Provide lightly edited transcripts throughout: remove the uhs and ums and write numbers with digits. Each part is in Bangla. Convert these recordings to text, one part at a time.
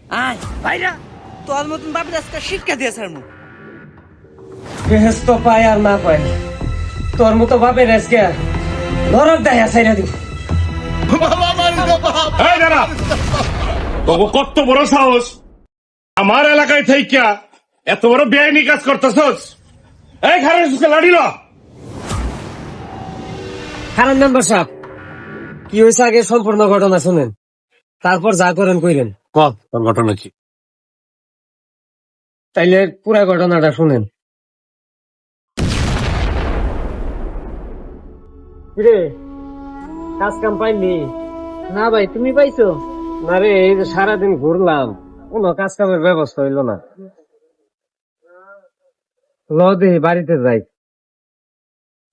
আয় ভাইরা, তোর মতন বাপের আজকে শিক্ষা দিয়েছে আর মুখ গৃহস্থ পায় আর না পায়, তোর মতো বাপের আজকে নরক দেয় সাইরা দিব। এই দাঁড়া, তোকে কত বড় সাহস আমার এলাকায় থাইকা এত বড় বেআইনি কাজ করতেছস? এই খারাপ লাড়ি ল। কারণ মেম্বার সাহেব, কি হয়েছে আগে সম্পূর্ণ ঘটনা শুনেন, তারপর যা করেন কইরেন। তোর ঘটনা কি? তাইলে পুরা ঘটনাটা শুনেন। কিরে, কাজ কাম পাইনি? না ভাই, তুমি পাইছো? না রে, এই যে সারাদিন ঘুরলাম, কোনো কাজ কামের ব্যবস্থা হইলো না। ল দেখি বাড়িতে যাই।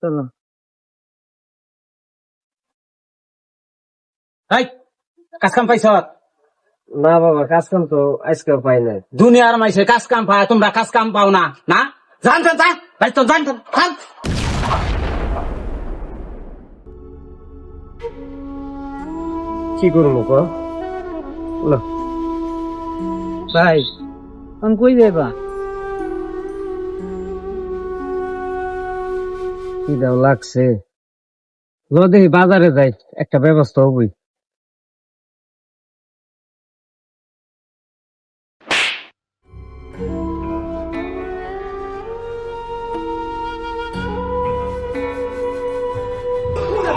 চলো। কাজ কাম পাইছ? না বাবা, কাজ কাম তো আজকে পাই নাই। দুনিয়ার মাইসে কাজ কাম পায়, তোমরা কাজ কাম পাও না? না জান যা ভাই, তো জান কি করবো ক? ল। ভাই, এখন কই যাইবা? কি দাও লাগছে, ল দেখি বাজারে যাই, একটা ব্যবস্থা হবই।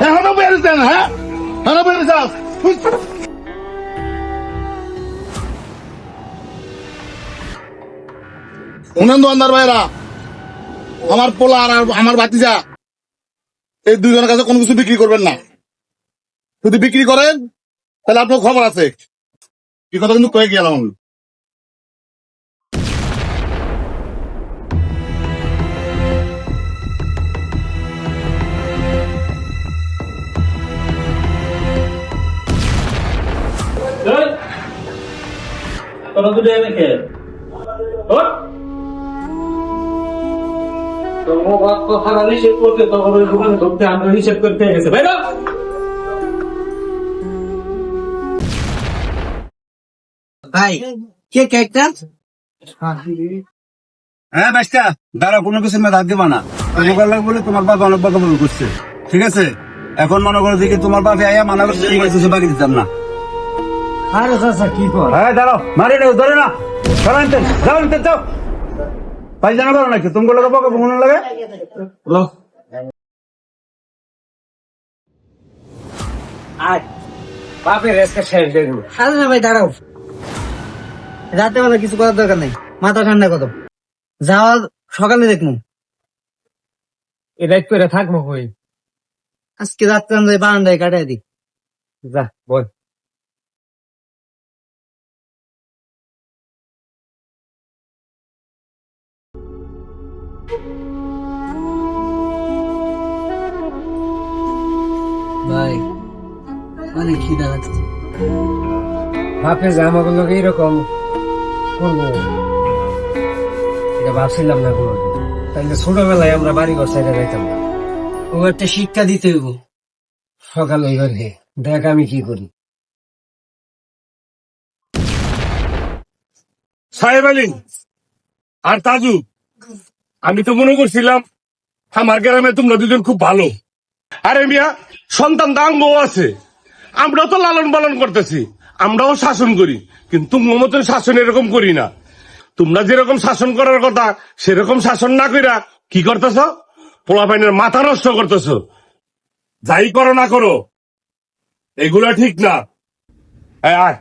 এখনো বেরোতেন? হ্যাঁ, এখনো বেরোছাস? শুনেন দোকানদার ভাইরা, আমার পোলা আর আমার ভাতিজা এই দুইজনের কাছে কোনো কিছু বিক্রি করবেন না। যদি বিক্রি করেন তাহলে আপনার খবর আছে। কি কথা কিন্তু কয়ে গেলাম আমি। তোরা দুটো এনেকে নিষেধ করতে, তখন ওই দোকানে ঢুকতে আমরা নিষেধ করতে গেছে। ভাই ভাই, কে কেকটা? হ্যাঁ বাচ্চা, দাঁড়া, কোনো কিছু মেয়ে দাঁত দিবা না। তোমার লাগে বলে তোমার বাবা অনেক বকা বকা করছে, ঠিক আছে? এখন মনে করো দেখি তোমার বাবা আয়া মানা করছে, বাকি দিতাম না। আরে চাচা কি কর? হ্যাঁ দাঁড়াও, মারি না, ধরে না, যাও নিতে যাও। ভাই জানা পারো নাকি তুমি লাগে বকা মনে লাগে? আয় বাপের আজকে শেষ দেখবো। আরে না ভাই, দাঁড়াও। রাতে বেলা কিছু করার দরকার নেই, মাথা ঠান্ডা করো। যাওয়া সকালে দেখবো। এটা করে থাকবো কই? আজকে রাত্রে আমরা বারান্দায় কাটাই দিই। যা বল। ভাই, অনেক খিদা লাগছে। বাপে যে আমাকে লোক এইরকম করবো এটা ভাবছিলাম না কোনো। তাহলে ছোটবেলায় আমরা বাড়ি ঘর সাইডে যাইতাম না। ও একটা শিক্ষা দিতে হইব। সকাল হইবার হে, দেখ আমি কি করি। সাহেব আলী আর তাজু, আমি তো মনে করছিলাম আমার গ্রামে তোমরা দুজন খুব ভালো। আরে মিয়া, সন্তান দাঙ্গও আছে, আমরাও তো লালন পালন করতেছি, আমরাও শাসন করি, কিন্তু তোমার মতন শাসন এরকম করি না। তোমরা যেরকম শাসন করার কথা সেরকম শাসন না কইরা কি করতেছ? পোলাপাইনের মাথা নষ্ট করতেছ। যাই করো না করো, এগুলা ঠিক না। আয়